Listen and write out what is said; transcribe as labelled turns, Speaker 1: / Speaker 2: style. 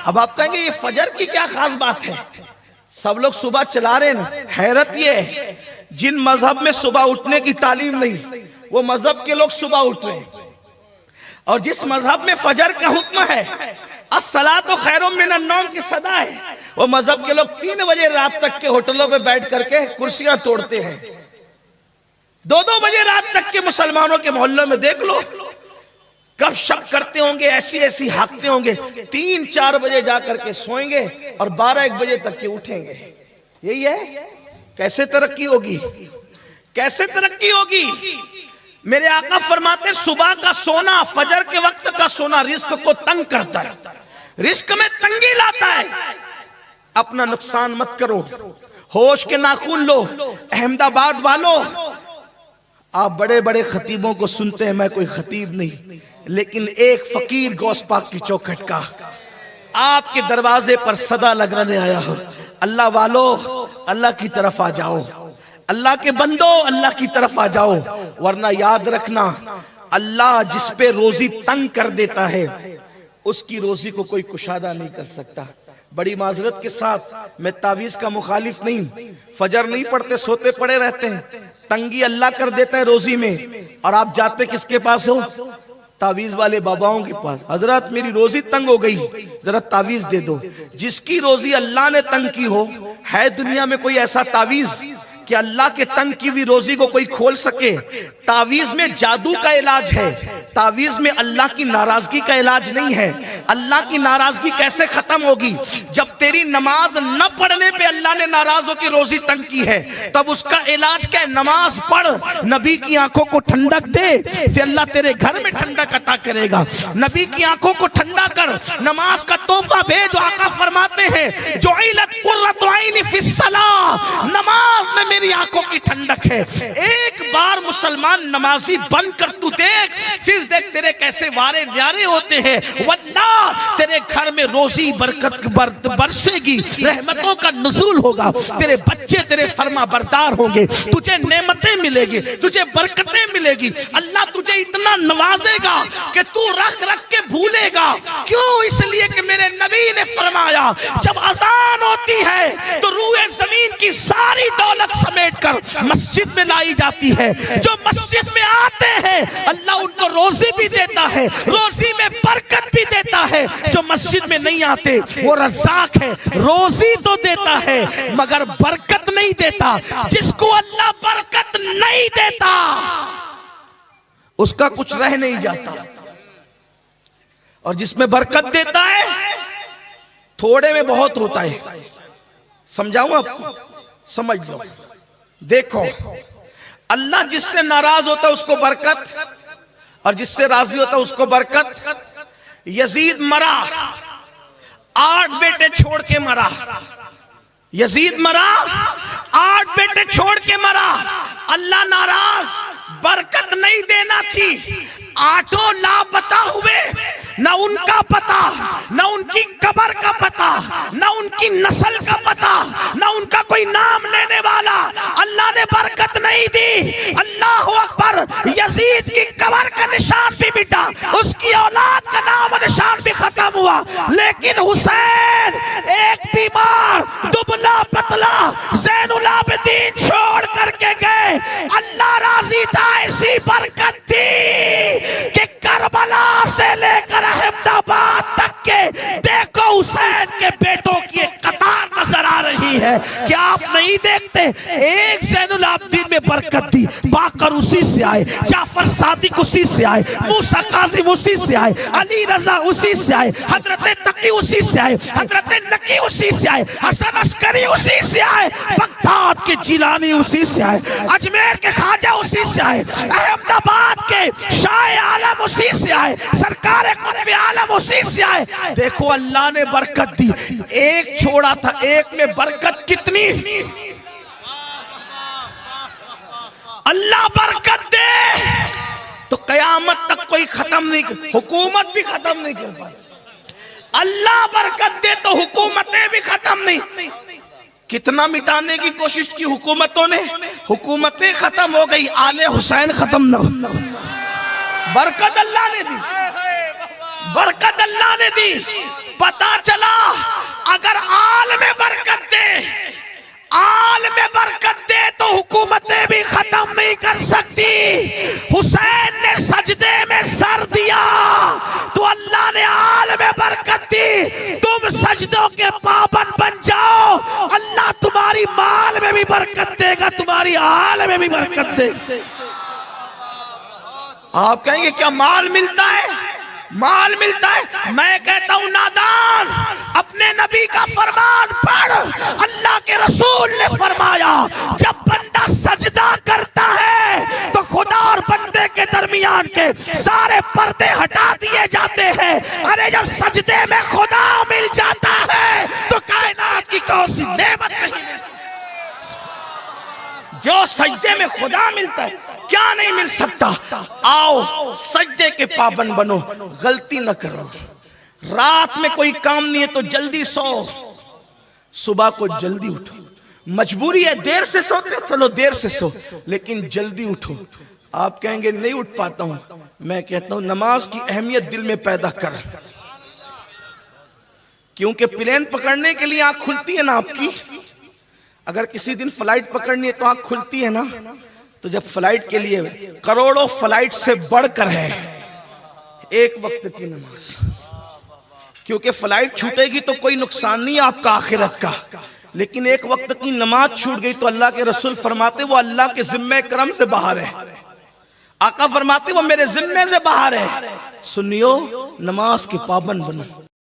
Speaker 1: अब आप कहेंगे ये फजर की क्या खास बात है, सब लोग सुबह चला रहे ना। हैरत ये है, जिन मजहब में सुबह उठने की तालीम नहीं, वो मजहब के लोग सुबह उठ रहे हैं। और जिस मजहब में फजर का हुक्म है, अस्सलातु खैरुम मिनन नौम की सदा है, वो मजहब के लोग 3 बजे रात तक के होटलों पे बैठ करके कुर्सियां तोड़ते हैं। 2-2 बजे रात तक के मुसलमानों के मोहल्लों में देख लो, गपशप करते होंगे, ऐसी ऐसी हाँकते होंगे। 3-4 बजे जाकर के सोएंगे और 12-1 बजे तक के उठेंगे। यही है। कैसे तरक्की होगी, कैसे तरक्की होगी। मेरे आका फरमाते सुबह का सोना, फजर के वक्त का सोना रिस्क को तंग करता है, रिस्क में तंगी लाता है। अपना नुकसान मत करो, होश के नाखून लो। अहमदाबाद वालों, आप बड़े बड़े खतीबों को सुनते हैं, मैं कोई खतीब नहीं, लेकिन एक फकीर गौस पाक की चौखट का आपके दरवाजे पर सदा लगाने आया हो। अल्लाह वालों, अल्लाह की तरफ आ जाओ, अल्लाह के बंदो, अल्लाह की तरफ आ जाओ, वरना याद रखना, अल्लाह जिस पे रोजी तंग कर देता है, उसकी रोजी को कोई कुशादा नहीं कर सकता। बड़ी माजरत के साथ, मैं तावीज का मुखालिफ नहीं, फजर नहीं पढ़ते, सोते पड़े रहते हैं, तंगी अल्लाह कर देता है रोजी में। और आप जाते किसके पास हो? तावीज वाले बाबाओं के पास। हजरत मेरी रोजी तंग हो गई, जरा तावीज दे दो। जिसकी रोजी अल्लाह ने तंग की हो, है दुनिया में कोई ऐसा तावीज कि अल्लाह के तंग की भी रोजी को कोई खोल सके? तावीज में जादू का इलाज है, तावीज में अल्लाह की नाराजगी का इलाज नहीं है। अल्लाह की नाराजगी कैसे खत्म होगी? जब तेरी नमाज न पढ़ने पे अल्लाह ने नाराज होकर रोजी तंग की है, तब उसका इलाज क्या है? नमाज पढ़, नबी की आंखों को ठंडक दे, फिर अल्लाह तेरे घर में ठंडक अता करेगा। नबी की आंखों को ठंडा कर, नमाज का तोहफा भेज। आका फरमाते हैं जुइलत कुर्रतु ऐनी फिस्सलाह, नमाज में मेरी आंखों की ठंडक है। एक बार मुसलमान नमाजी बनकर तू देख, फिर देख तेरे कैसे वारे न्यारे होते हैं। वल्लाह तेरे घर में रोजी बरकत बरसेगी, रहमतों का नुज़ूल होगा, तेरे बच्चे तेरे फरमा बरदार होंगे, तुझे नेमतें मिलेगी, तुझे बरकतें मिलेगी। अल्लाह तुझे इतना नवाजेगा कि तू रख रख के भूलेगा। क्यों? इसलिए कि मेरे नबी ने फरमाया, जब अजान होती है तो रूए जमीन की सारी दौलत समेट कर मस्जिद में लाई जाती है। जो मस्जिद में आते हैं अल्लाह उनको रोजी भी देता है, रोजी में बरकत भी देता है। जो मस्जिद में नहीं आते वो रज़्ज़ाक है, रोजी तो देता है मगर बरकत नहीं देता। जिसको अल्लाह बरकत नहीं देता उसका कुछ रह नहीं जाता, और जिसमें बरकत देता है थोड़े में बहुत होता है। समझाऊं आपको? समझ लो। देखो, अल्लाह जिससे नाराज होता है उसको बरकत, और जिससे राजी होता है उसको बरकत। यजीद मरा, 8 बेटे छोड़ के मरा। यजीद मरा, 8 बेटे छोड़ के मरा। अल्लाह नाराज, बरकत नहीं देना थी। 8 लापता हुए, न उनका पता, न उनकी कब्र का पता, न उनकी नस्ल का पता, न उनका कोई नाम लेने वाला। अल्लाह ने बरकत नहीं दी। अल्लाह अकबर। यजीद की कब्र का निशान भी मिटा, उसकी औलाद का नाम निशान भी खत्म हुआ। लेकिन हुसैन एक बीमार दुबला पतला ज़ैनुल आबिदीन छोड़ करके गए। अल्लाह राजी था, ऐसी बरकत दी कि करबला से लेकर अहमदाबाद तक के देखो हुसैन के बेटों की एक कतार नजर आ रही है। क्या आप नहीं देखते? एक ज़ैनुल आबिदीन में बरकत दी, बाकर उसी से आए, जाफर सादिक उसी से आए, मूसा काज़िम उसी से आए, अली रजा उसी से आए, हजरत तकी उसी से आए, हजरत नकी उसी से आए, हसन अस्करी उसी से आए, बगदाद के जिलानी उसी से आए, अजमेर के ख्वाजा उसी से आए, अहमदाबाद के शाह आलम उसी से आए, सरकार कुतुब आलम उसी से आए। देखो अल्लाह ने बरकत दी। एक छोड़ा था, एक में बरकत कितनी। अल्लाह बरकत दे तो कयामत तक कोई खत्म नहीं, हुकूमत भी खत्म नहीं कर पाए। अल्लाह बरकत दे तो हुकूमतें भी खत्म नहीं। कितना मिटाने की कोशिश की हुकूमतों ने, हुकूमतें खत्म हो गई, आले हुसैन खत्म न। बरकत अल्लाह ने दी, बरकत अल्लाह ने दी। पता चला कुव्वतें भी खत्म नहीं कर सकती। हुसैन ने सजदे में सर दिया तो अल्लाह ने आल में बरकत दी। तुम सजदों के पाबंद बन जाओ, अल्लाह तुम्हारी माल में भी बरकत देगा, तुम्हारी आल में भी बरकत देगा। आप कहेंगे क्या माल मिलता है? माल मिलता है। मैं कहता हूं नादान, अपने नबी का फरमान पढ़। अल्लाह के रसूल ने फरमाया जब बंदा सजदा करता है तो खुदा और बंदे के दरमियान के सारे पर्दे हटा दिए जाते हैं। अरे जब सजदे में खुदा मिल जाता है तो कायनात की कौन सी नेमत नहीं। जो सजदे में खुदा मिलता है क्या नहीं मिल सकता। आओ सजदे के पाबंद बनो, गलती न करो। रात में कोई काम नहीं है तो जल्दी सो, सुबह को जल्दी उठो। मजबूरी है देर से सोते, चलो देर से सो, लेकिन जल्दी उठो। आप कहेंगे नहीं उठ पाता हूं, मैं कहता हूं नमाज की अहमियत दिल में पैदा कर। क्योंकि प्लेन पकड़ने के लिए आंख खुलती है ना आपकी। अगर किसी दिन फ्लाइट पकड़नी है तो आंख खुलती है ना। तो जब फ्लाइट के लिए करोड़ों फ्लाइट से बढ़कर है एक वक्त की नमाज, क्योंकि फ्लाइट छूटेगी तो कोई नुकसान नहीं आपका आखिरत का, लेकिन एक वक्त की नमाज छूट गई तो अल्लाह के रसूल फरमाते वो अल्लाह के जिम्मे करम से बाहर है। आका फरमाते वो मेरे जिम्मे से बाहर है। सुनियो, नमाज के पाबंद बनो।